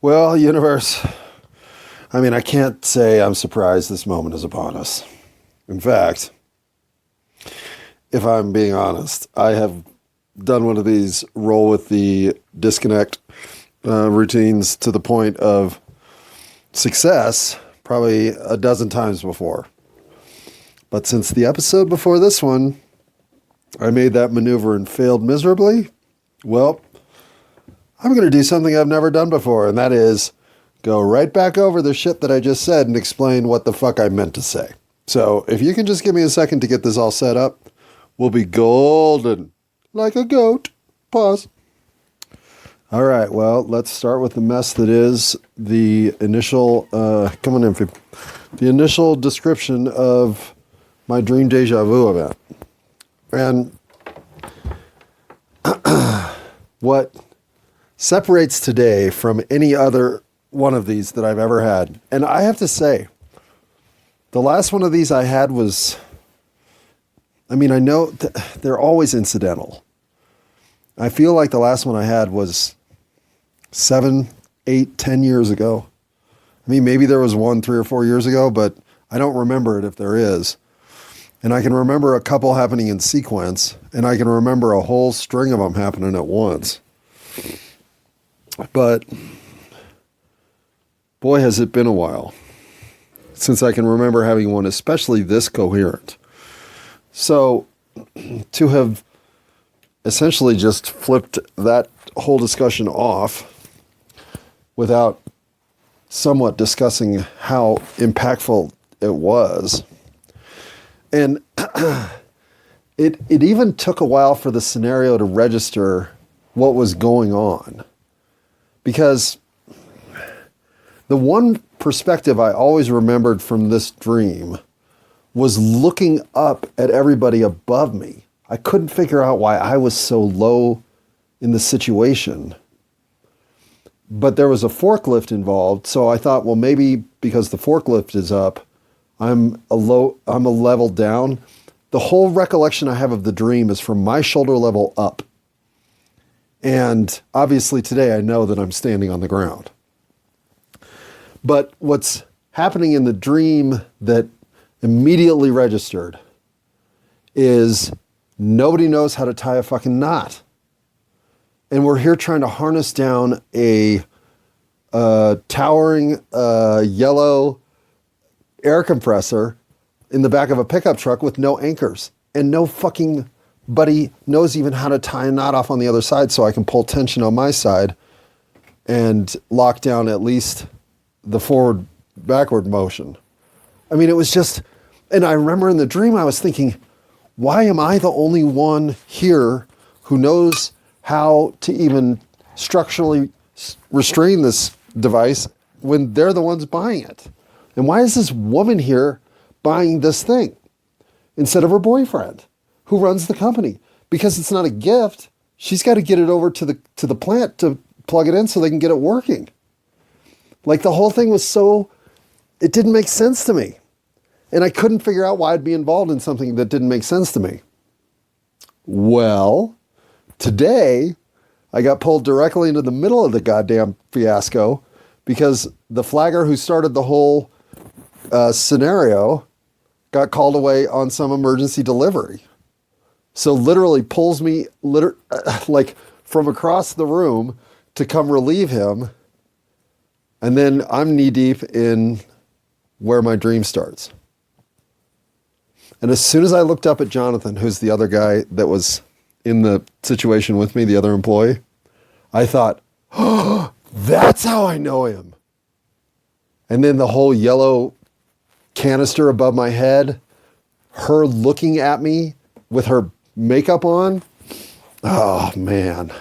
Well, universe, I mean, I can't say I'm surprised this moment is upon us. In fact, if I'm being honest, I have done one of these roll with the disconnect routines to the point of success probably a dozen times before. But since the episode before this one, I made that maneuver and failed miserably, well, I'm going to do something I've never done before, and that is go right back over the shit that I just said and explain what the fuck I meant to say. So if you can just give me a second to get this all set up, we'll be golden. Like a goat. Pause. All right, well, let's start with the mess that is the initial, come on in, the initial description of my dream deja vu event. And what separates today from any other one of these that I've ever had, and I have to say, the last one of these I had was, I mean, I know they're always incidental. I feel like the last one I had was 7, 8, 10 years ago. I mean, maybe there was one 3 or 4 years ago, but I don't remember it if there is. And I can remember a couple happening in sequence, and I can remember a whole string of them happening at once. But boy, has it been a while since I can remember having one, especially this coherent. So to have essentially just flipped that whole discussion off without somewhat discussing how impactful it was. And it even took a while for the scenario to register what was going on. Because the one perspective I always remembered from this dream was looking up at everybody above me. I couldn't figure out why I was so low in the situation. But there was a forklift involved, so I thought, well, maybe because the forklift is up, I'm a level down. The whole recollection I have of the dream is from my shoulder level up. And obviously today I know that I'm standing on the ground. But what's happening in the dream that immediately registered is nobody knows how to tie a fucking knot. And we're here trying to harness down a towering yellow air compressor in the back of a pickup truck with no anchors. And no fucking buddy knows even how to tie a knot off on the other side so I can pull tension on my side and lock down at least the forward-backward motion. I mean, it was just, and I remember in the dream I was thinking, why am I the only one here who knows how to even structurally restrain this device when they're the ones buying it? And why is this woman here buying this thing instead of her boyfriend who runs the company? Because it's not a gift. She's got to get it over to the plant to plug it in so they can get it working. Like the whole thing was it didn't make sense to me. And I couldn't figure out why I'd be involved in something that didn't make sense to me. Well, today I got pulled directly into the middle of the goddamn fiasco because the flagger who started the whole scenario got called away on some emergency delivery. So literally pulls me like from across the room to come relieve him. And then I'm knee deep in where my dream starts. And as soon as I looked up at Jonathan, who's the other guy that was in the situation with me, the other employee, I thought, oh, that's how I know him. And then the whole yellow canister above my head, her looking at me with her makeup on. Oh, man.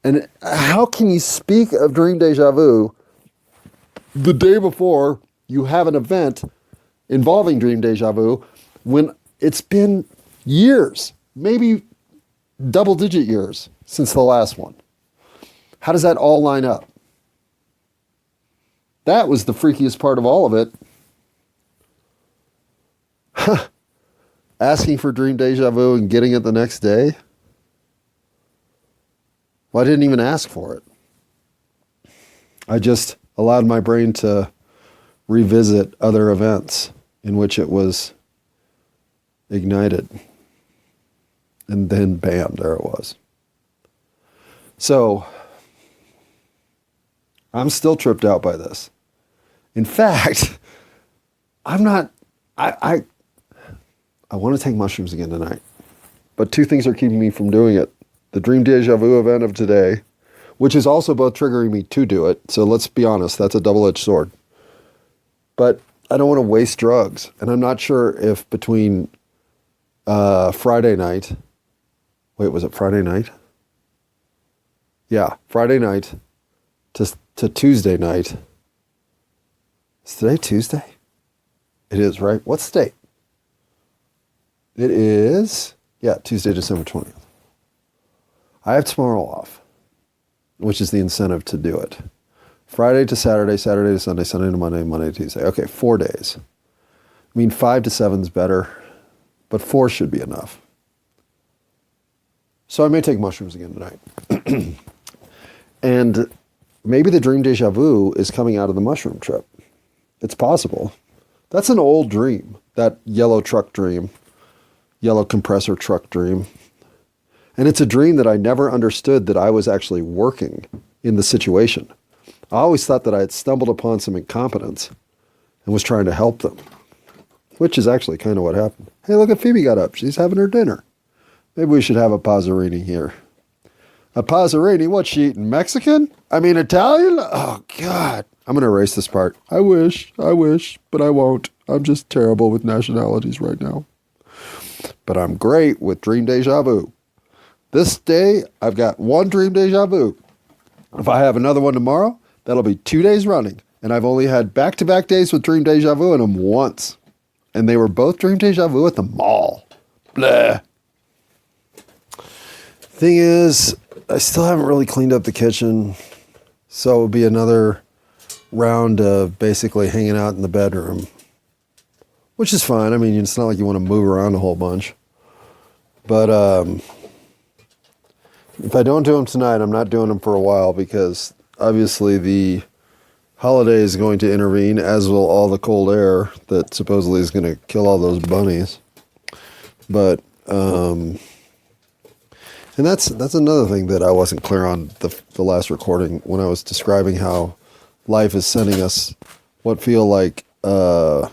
And how can you speak of dream deja vu the day before you have an event involving dream deja vu when it's been years, maybe double-digit years since the last one? How does that all line up? That was the freakiest part of all of it. Asking for dream deja vu and getting it the next day? Well, I didn't even ask for it. I just allowed my brain to revisit other events in which it was ignited. And then bam, there it was. So I'm still tripped out by this. In fact, I'm not, I want to take mushrooms again tonight. But two things are keeping me from doing it. The dream deja vu event of today, which is also both triggering me to do it. So let's be honest, that's a double-edged sword. But I don't want to waste drugs. And I'm not sure if between Friday night, wait, was it Friday night? Yeah, Friday night to Tuesday night. Is today Tuesday? It is, right? What's the date? It is, Tuesday, December 20th. I have tomorrow off, which is the incentive to do it. Friday to Saturday, Saturday to Sunday, Sunday to Monday, Monday to Tuesday. Okay, 4 days. I mean, 5 to 7 is better, but 4 should be enough. So I may take mushrooms again tonight. And maybe the dream deja vu is coming out of the mushroom trip. It's possible. That's an old dream, that yellow truck dream, yellow compressor truck dream. And it's a dream that I never understood that I was actually working in the situation. I always thought that I had stumbled upon some incompetence and was trying to help them, which is actually kind of what happened. Hey, look at Phoebe got up. She's having her dinner. Maybe we should have a Pazzarini here. A Pazzarini? What's she eating? Mexican? I mean, Italian? Oh, God. I'm going to erase this part. I wish, but I won't. I'm just terrible with nationalities right now. But I'm great with dream deja vu. This day, I've got one dream deja vu. If I have another one tomorrow, that'll be 2 days running. And I've only had back-to-back days with dream deja vu in them once. And they were both dream deja vu at the mall. Blah. Thing is, I still haven't really cleaned up the kitchen. So it'll be another round of basically hanging out in the bedroom. Which is fine. I mean, it's not like you want to move around a whole bunch. But if I don't do them tonight, I'm not doing them for a while because obviously the holiday is going to intervene, as will all the cold air that supposedly is going to kill all those bunnies. But, and that's another thing that I wasn't clear on the last recording when I was describing how life is sending us what feel like dogs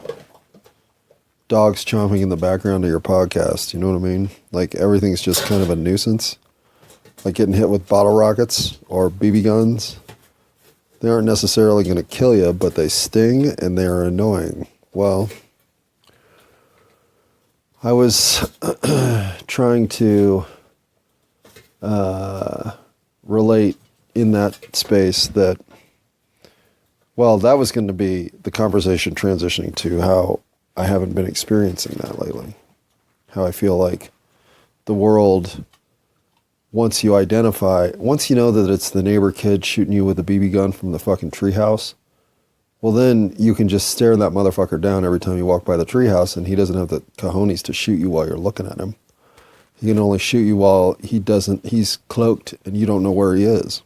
chomping in the background of your podcast. You know what I mean? Like everything's just kind of a nuisance. Like getting hit with bottle rockets or BB guns. They aren't necessarily going to kill you, but they sting and they are annoying. Well, I was trying to relate in that space that, well, that was going to be the conversation transitioning to how I haven't been experiencing that lately. How I feel like the world, once you know that it's the neighbor kid shooting you with a BB gun from the fucking treehouse, well then you can just stare that motherfucker down every time you walk by the treehouse and he doesn't have the cojones to shoot you while you're looking at him. He can only shoot you while he's cloaked and you don't know where he is.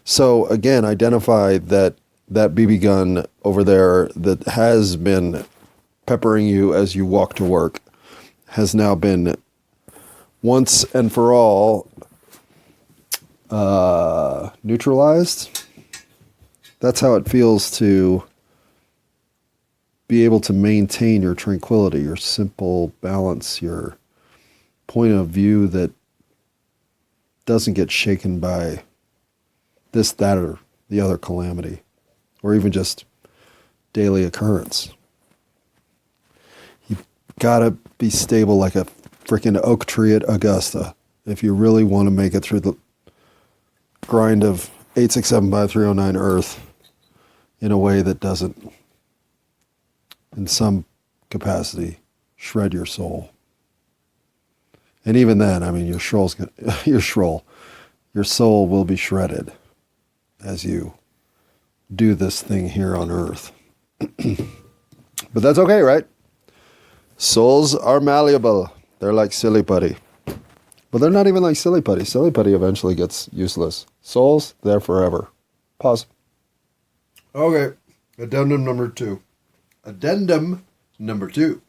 So again, identify that BB gun over there that has been peppering you as you walk to work has now been once and for all neutralized. That's how it feels to be able to maintain your tranquility, your simple balance, your point of view that doesn't get shaken by this, that, or the other calamity, or even just daily occurrence. You gotta be stable like a freaking oak tree at Augusta if you really want to make it through the grind of 8675309 Earth in a way that doesn't, in some capacity, shred your soul. And even then, I mean, your soul will be shredded as you do this thing here on Earth. But that's okay, right? Souls are malleable. They're like silly putty. But they're not even like silly putty. Silly putty eventually gets useless. Souls, they're forever. Pause. Okay, addendum number two. Addendum number two.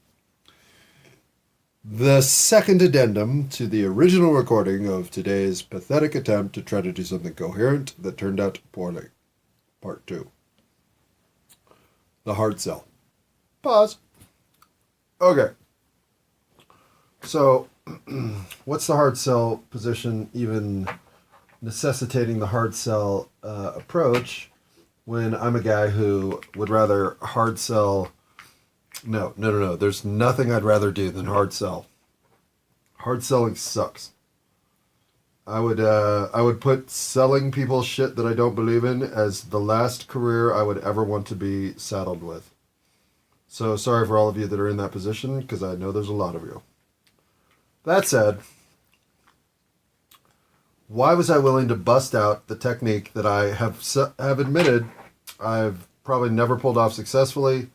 The second addendum to the original recording of today's pathetic attempt to try to do something coherent that turned out poorly. Part two. The hard sell. Pause. Okay. So, what's the hard sell position even necessitating the hard sell approach when I'm a guy who would rather hard sell? No. There's nothing I'd rather do than hard sell. Hard selling sucks. I would put selling people shit that I don't believe in as the last career I would ever want to be saddled with. So sorry for all of you that are in that position, because I know there's a lot of you. That said, why was I willing to bust out the technique that I have admitted I've probably never pulled off successfully?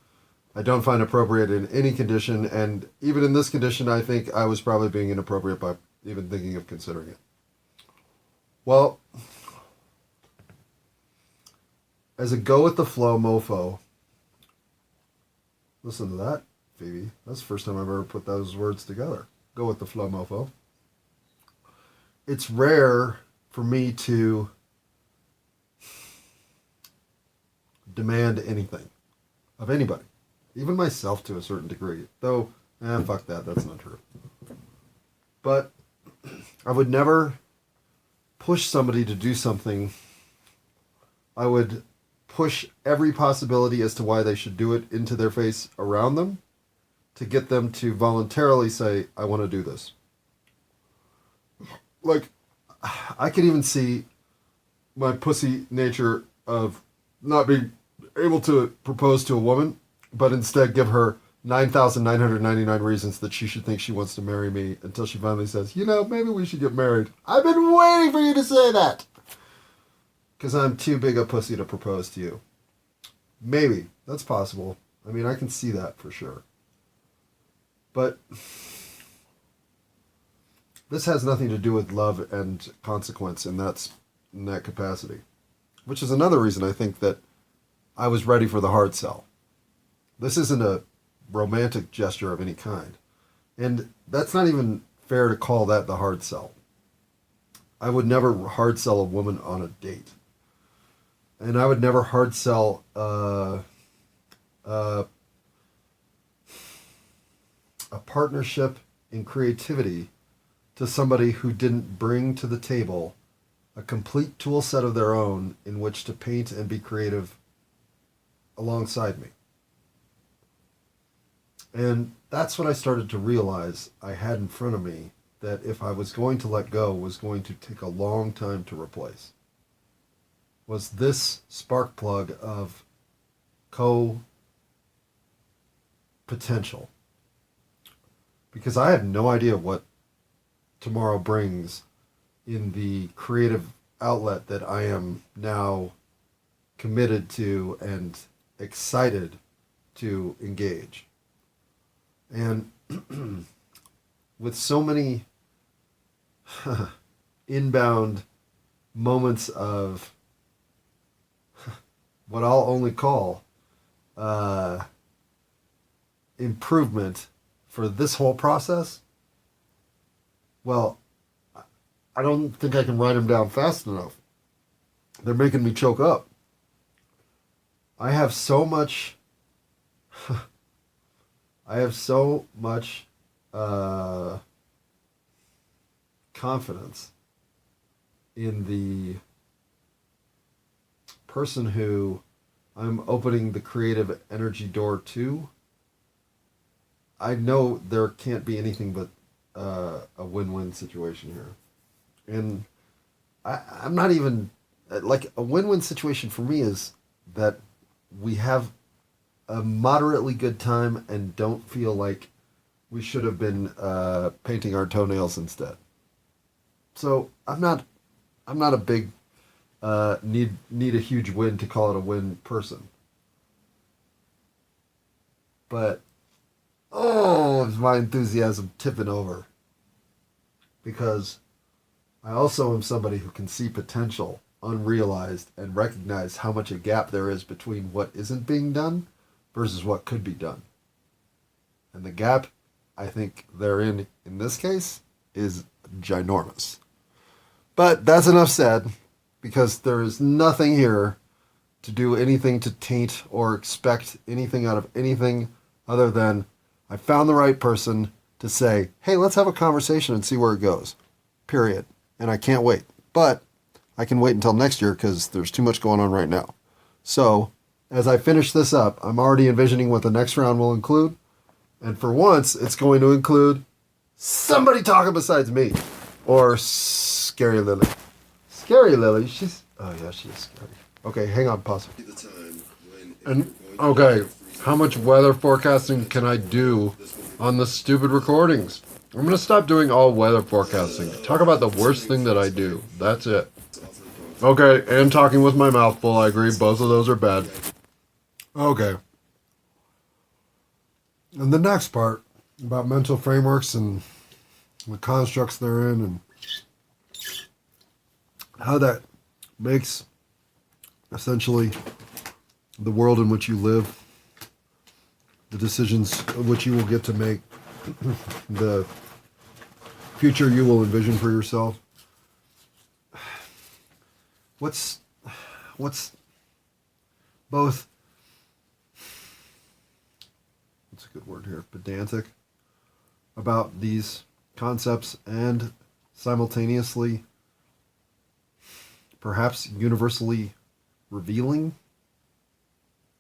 I don't find appropriate in any condition, and even in this condition, I think I was probably being inappropriate by even thinking of considering it. Well, as a go-with-the-flow mofo, listen to that, Phoebe. That's the first time I've ever put those words together. Go-with-the-flow mofo. It's rare for me to demand anything of anybody. Even myself to a certain degree. Though, fuck that, that's not true. But I would never push somebody to do something. I would push every possibility as to why they should do it into their face around them to get them to voluntarily say, I want to do this. Like, I could even see my pussy nature of not being able to propose to a woman, but instead give her 9,999 reasons that she should think she wants to marry me until she finally says, maybe we should get married. I've been waiting for you to say that. Because I'm too big a pussy to propose to you. Maybe. That's possible. I mean, I can see that for sure. But this has nothing to do with love and consequence in that capacity. Which is another reason I think that I was ready for the hard sell. This isn't a romantic gesture of any kind. And that's not even fair to call that the hard sell. I would never hard sell a woman on a date. And I would never hard sell a partnership in creativity to somebody who didn't bring to the table a complete tool set of their own in which to paint and be creative alongside me. And that's what I started to realize I had in front of me, that if I was going to let go, was going to take a long time to replace. Was this spark plug of potential. Because I have no idea what tomorrow brings in the creative outlet that I am now committed to and excited to engage. And with so many inbound moments of what I'll only call improvement for this whole process, well, I don't think I can write them down fast enough. They're making me choke up. I have so much confidence in the person who I'm opening the creative energy door to. I know there can't be anything but a win-win situation here. And I'm not even, like, a win-win situation for me is that we have a moderately good time and don't feel like we should have been painting our toenails instead. So I'm not a big need a huge win to call it a win person. But is my enthusiasm tipping over? Because I also am somebody who can see potential unrealized and recognize how much a gap there is between what isn't being done versus what could be done. And the gap, I think, therein, in this case, is ginormous. But that's enough said, because there is nothing here to do anything to taint or expect anything out of anything other than I found the right person to say, hey, let's have a conversation and see where it goes. Period. And I can't wait. But I can wait until next year because there's too much going on right now. So, as I finish this up, I'm already envisioning what the next round will include. And for once, it's going to include somebody talking besides me. Or Scary Lily. Scary Lily, she's... Oh yeah, she is scary. Okay, hang on, pause. And, okay, how much weather forecasting can I do on the stupid recordings? I'm going to stop doing all weather forecasting. Talk about the worst thing that I do. That's it. Okay, and talking with my mouth full, I agree. Both of those are bad. Okay. And the next part, about mental frameworks and the constructs they're in and how that makes essentially the world in which you live, the decisions which you will get to make, the future you will envision for yourself. What's both, what's a good word here, pedantic about these concepts and simultaneously perhaps universally revealing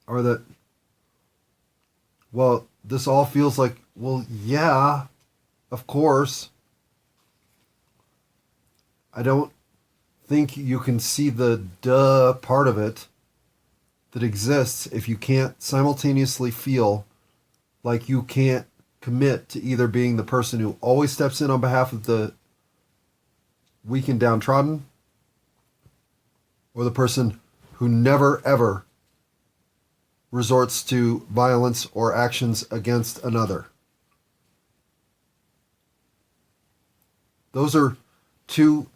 are that, well, this all feels like, well, yeah, of course. I don't think you can see the duh part of it that exists if you can't simultaneously feel like you can't commit to either being the person who always steps in on behalf of the weak and downtrodden, or the person who never ever resorts to violence or actions against another. Those are two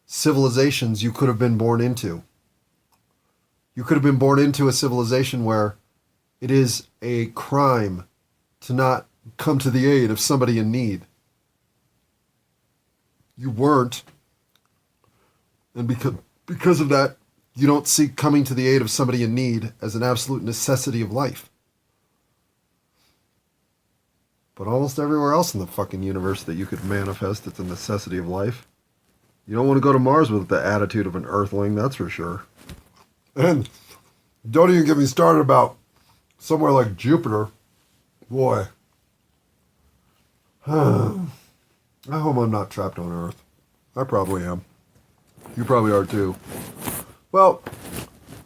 civilizations you could have been born into. You could have been born into a civilization where it is a crime to not come to the aid of somebody in need. You weren't. And because of that, you don't see coming to the aid of somebody in need as an absolute necessity of life. But almost everywhere else in the fucking universe that you could manifest, it's a necessity of life. You don't want to go to Mars with the attitude of an Earthling, that's for sure. And don't even get me started about somewhere like Jupiter. Boy. I hope I'm not trapped on Earth. I probably am. You probably are too. Well,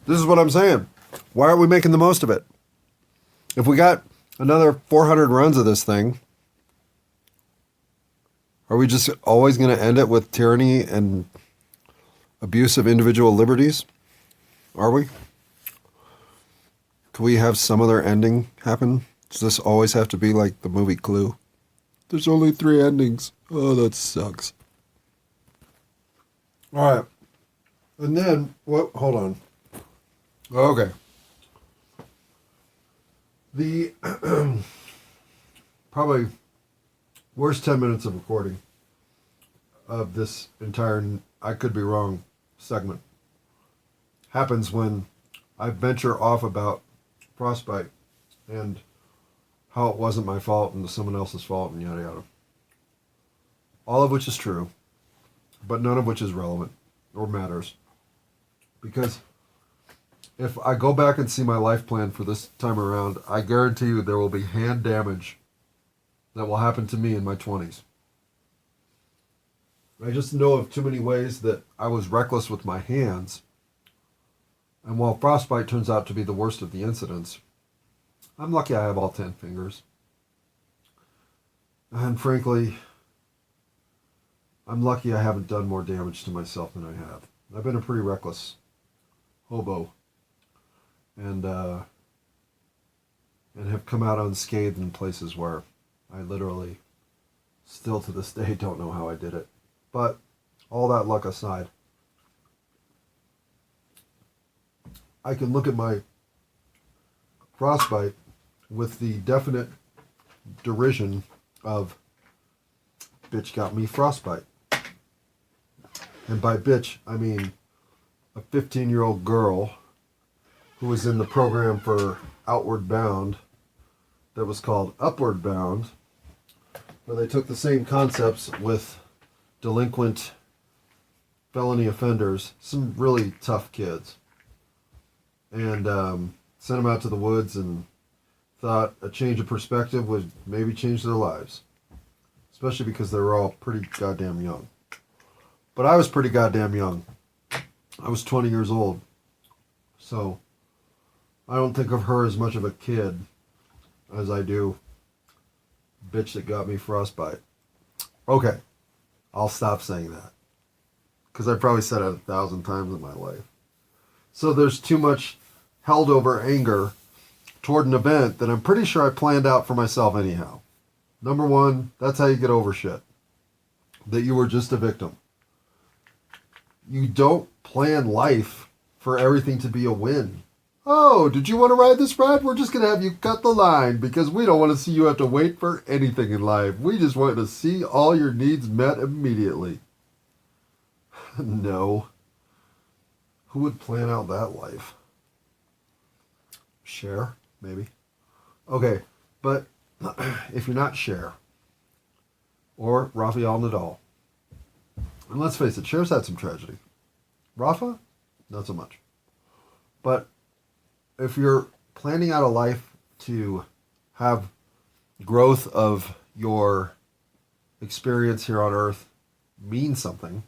this is what I'm saying. Why aren't we making the most of it? If we got another 400 runs of this thing, are we just always going to end it with tyranny and abuse of individual liberties? Are we? Can we have some other ending happen? Does this always have to be like the movie Clue? There's only 3 endings. Oh, that sucks. All right. And then, what? Hold on. Okay. The probably worst 10 minutes of recording of this entire I Could Be Wrong segment happens when I venture off about frostbite and how it wasn't my fault and someone else's fault and yada yada. All of which is true, but none of which is relevant or matters. Because if I go back and see my life plan for this time around, I guarantee you there will be hand damage that will happen to me in my 20s. I just know of too many ways that I was reckless with my hands. And while frostbite turns out to be the worst of the incidents, I'm lucky I have all 10 fingers. And frankly, I'm lucky I haven't done more damage to myself than I have. I've been a pretty reckless hobo. And have come out unscathed in places where I literally, still to this day, don't know how I did it. But all that luck aside, I can look at my frostbite with the definite derision of bitch got me frostbite. And by bitch, I mean a 15-year-old girl who was in the program for Outward Bound that was called Upward Bound, where they took the same concepts with delinquent felony offenders, some really tough kids, and sent them out to the woods and thought a change of perspective would maybe change their lives, especially because they were all pretty goddamn young. But I was pretty goddamn young. I was 20 years old, so I don't think of her as much of a kid as I do bitch that got me frostbite. Okay, I'll stop saying that, because I've probably said it 1,000 times in my life. So there's too much held over anger toward an event that I'm pretty sure I planned out for myself anyhow. Number one, that's how you get over shit. That you were just a victim. You don't plan life for everything to be a win. Oh, did you want to ride this ride? We're just going to have you cut the line because we don't want to see you have to wait for anything in life. We just want to see all your needs met immediately. No. Who would plan out that life? Cher, maybe. Okay, but if you're not Cher or Rafael Nadal, and let's face it, Cher's had some tragedy. Rafa, not so much. But if you're planning out a life to have growth of your experience here on Earth mean something,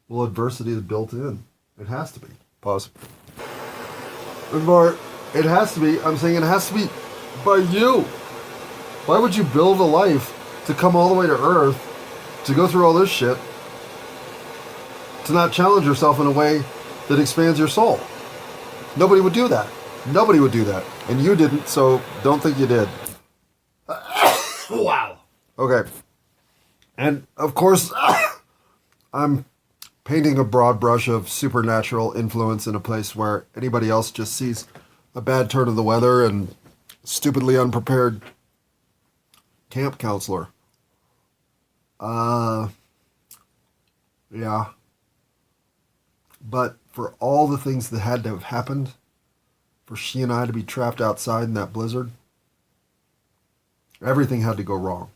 well, adversity is built in. It has to be. Pause. Or it has to be. I'm saying it has to be by you. Why would you build a life to come all the way to Earth, to go through all this shit, to not challenge yourself in a way that expands your soul? Nobody would do that. Nobody would do that. And you didn't, so don't think you did. Wow. Okay. And, of course, I'm painting a broad brush of supernatural influence in a place where anybody else just sees a bad turn of the weather and stupidly unprepared camp counselor. Yeah. But for all the things that had to have happened, for she and I to be trapped outside in that blizzard, everything had to go wrong.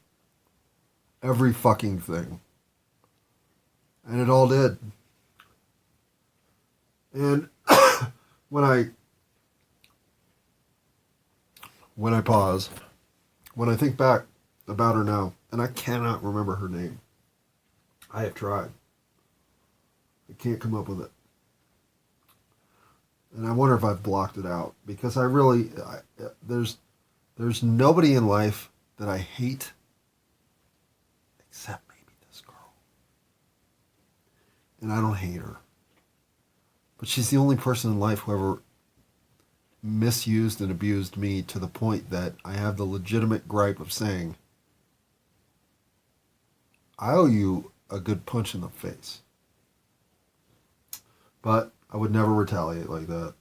Every fucking thing. And it all did. And when I pause, when I think back about her now, and I cannot remember her name. I have tried. I can't come up with it. And I wonder if I've blocked it out, because there's nobody in life that I hate except maybe this girl. And I don't hate her. But she's the only person in life who ever misused and abused me to the point that I have the legitimate gripe of saying, I owe you a good punch in the face. But I would never retaliate like that.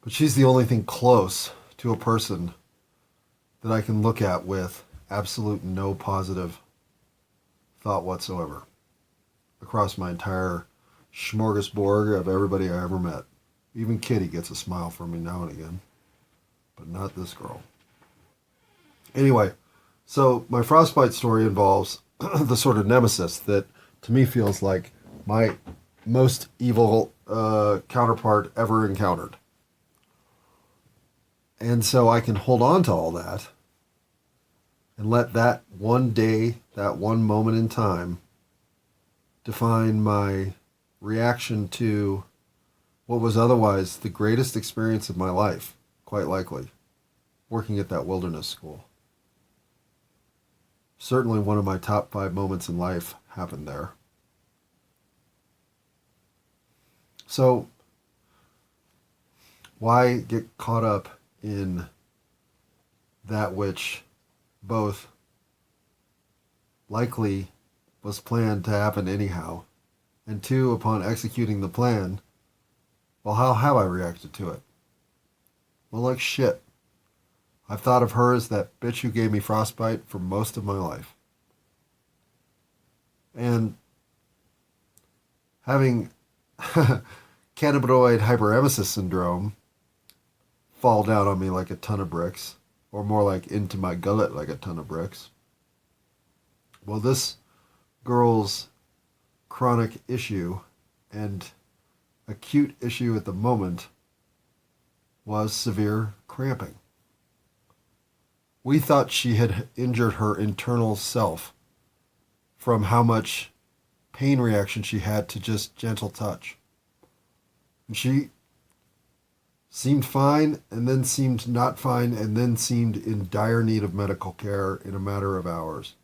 But she's the only thing close to a person that I can look at with absolute no positive thought whatsoever across my entire smorgasbord of everybody I ever met. Even Kitty gets a smile from me now and again, but not this girl. Anyway, so my frostbite story involves the sort of nemesis that to me feels like my most evil counterpart ever encountered. And so I can hold on to all that and let that one day, that one moment in time, define my reaction to what was otherwise the greatest experience of my life, quite likely, working at that wilderness school. Certainly one of my top 5 moments in life happened there. So, why get caught up in that which both likely was planned to happen anyhow, and 2, upon executing the plan, Well, how have I reacted to it? Well, like shit. I've thought of her as that bitch who gave me frostbite for most of my life. And having cannabinoid hyperemesis syndrome fall down on me like a ton of bricks, or more like into my gullet like a ton of bricks. Well, this girl's chronic issue and acute issue at the moment was severe cramping. We thought she had injured her internal self from how much pain reaction she had to just gentle touch. And she seemed fine, and then seemed not fine, and then seemed in dire need of medical care in a matter of hours.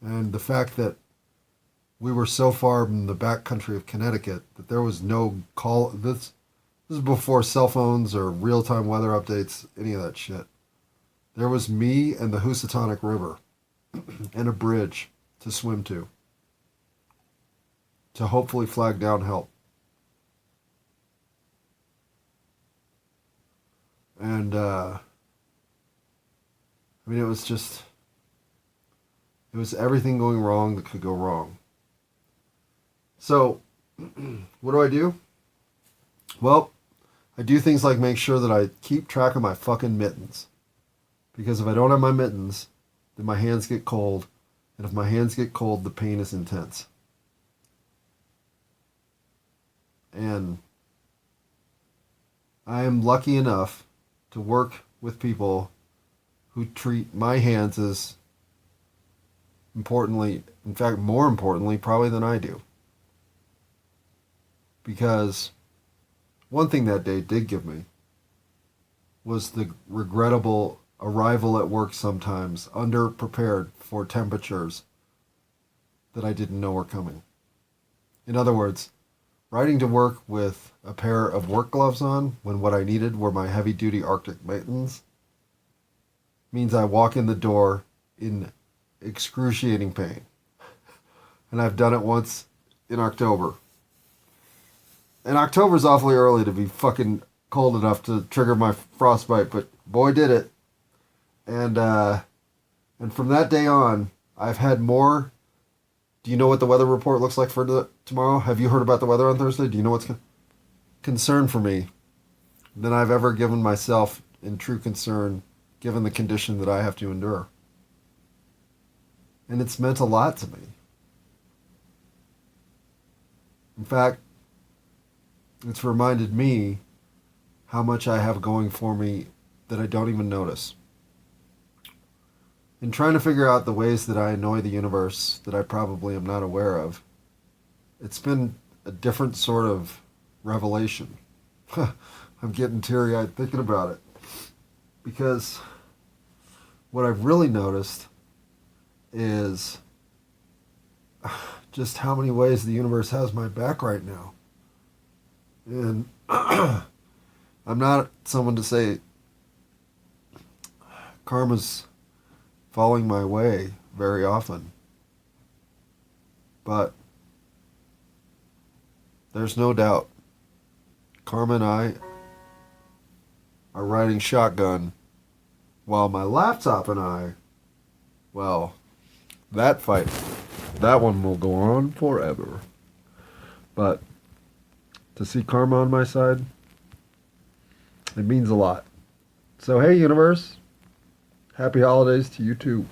And the fact that we were so far in the back country of Connecticut that there was no call. This is before cell phones or real-time weather updates, any of that shit. There was me and the Housatonic River and a bridge to swim to hopefully flag down help. And, I mean, it was everything going wrong that could go wrong. So, what do? Well, I do things like make sure that I keep track of my fucking mittens. Because if I don't have my mittens, then my hands get cold. And if my hands get cold, the pain is intense. And I am lucky enough to work with people who treat my hands as importantly, in fact, more importantly, probably than I do. Because one thing that day did give me was the regrettable arrival at work sometimes underprepared for temperatures that I didn't know were coming. In other words, riding to work with a pair of work gloves on when what I needed were my heavy-duty Arctic mittens means I walk in the door in excruciating pain. And I've done it once in October. And October's awfully early to be fucking cold enough to trigger my frostbite, but boy did it. And from that day on, I've had more. Do you know what the weather report looks like for tomorrow? Have you heard about the weather on Thursday? Do you know what's concern for me than I've ever given myself in true concern, given the condition that I have to endure? And it's meant a lot to me. In fact, it's reminded me how much I have going for me that I don't even notice. In trying to figure out the ways that I annoy the universe that I probably am not aware of, it's been a different sort of revelation. I'm getting teary-eyed thinking about it. Because what I've really noticed is just how many ways the universe has my back right now. And I'm not someone to say karma's falling my way very often. But there's no doubt karma and I are riding shotgun while my laptop and I, well, that fight, that one will go on forever. But to see karma on my side, it means a lot. So, hey, universe, happy holidays to you too.